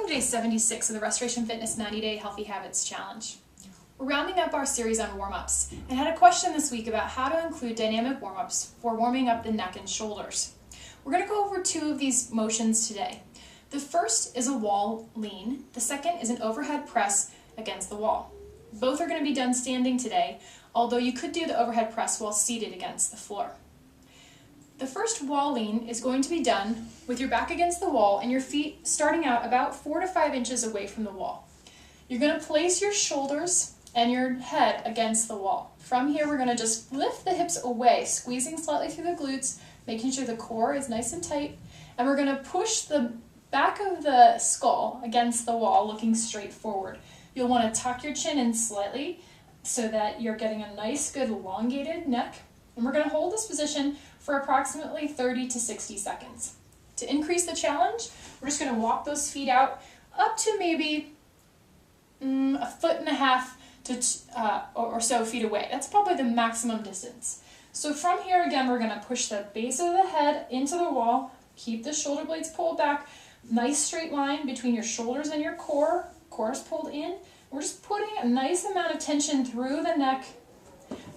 Welcome to day 76 of the Restoration Fitness 90-Day Healthy Habits Challenge. We're rounding up our series on warm-ups and had a question this week about how to include dynamic warm-ups for warming up the neck and shoulders. We're going to go over two of these motions today. The first is a wall lean. The second is an overhead press against the wall. Both are going to be done standing today, although you could do the overhead press while seated against the floor. The first wall lean is going to be done with your back against the wall and your feet starting out about 4 to 5 inches away from the wall. You're going to place your shoulders and your head against the wall. From here, we're going to just lift the hips away, squeezing slightly through the glutes, making sure the core is nice and tight, and we're going to push the back of the skull against the wall, looking straight forward. You'll want to tuck your chin in slightly so that you're getting a nice, good elongated neck. And we're going to hold this position for approximately 30 to 60 seconds. To increase the challenge, we're just going to walk those feet out up to maybe 1.5 to or so feet away. That's probably the maximum distance. So from here, again, we're going to push the base of the head into the wall, keep the shoulder blades pulled back, nice straight line between your shoulders and your core. Core is pulled in. We're just putting a nice amount of tension through the neck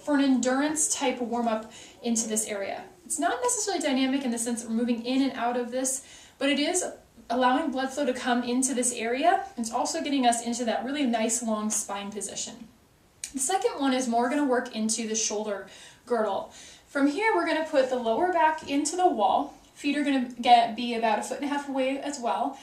for an endurance type warm-up into this area. It's not necessarily dynamic in the sense that we're moving in and out of this, but it is allowing blood flow to come into this area. It's also getting us into that really nice long spine position. The second one is more going to work into the shoulder girdle. From here, we're going to put the lower back into the wall. Feet are going to be about 1.5 feet away as well.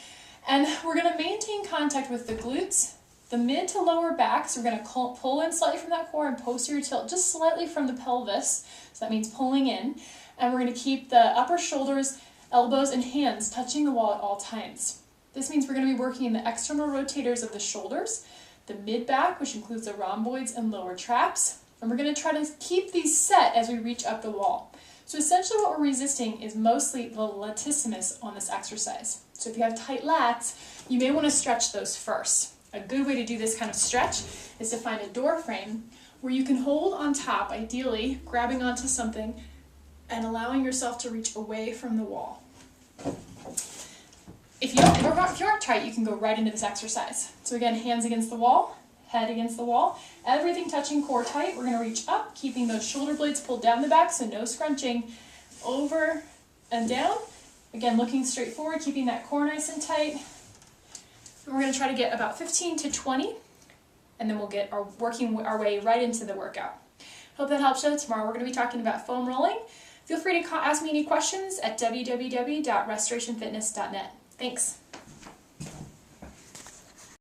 And we're going to maintain contact with the glutes, the mid to lower back. So we're going to pull in slightly from that core and posterior tilt just slightly from the pelvis. So that means pulling in. And we're going to keep the upper shoulders, elbows, and hands touching the wall at all times. This means we're going to be working in the external rotators of the shoulders, the mid back, which includes the rhomboids and lower traps. And we're going to try to keep these set as we reach up the wall. So essentially what we're resisting is mostly the latissimus on this exercise. So if you have tight lats, you may want to stretch those first. A good way to do this kind of stretch is to find a door frame where you can hold on top, ideally grabbing onto something and allowing yourself to reach away from the wall. If you aren't tight, you can go right into this exercise. So again, hands against the wall, head against the wall, everything touching core tight. We're going to reach up, keeping those shoulder blades pulled down the back, so no scrunching, over and down. Again, looking straight forward, keeping that core nice and tight. And we're going to try to get about 15 to 20, and then we'll get working our way right into the workout. Hope that helps you. Tomorrow we're going to be talking about foam rolling. Feel free to ask me any questions at www.restorationfitness.net. Thanks.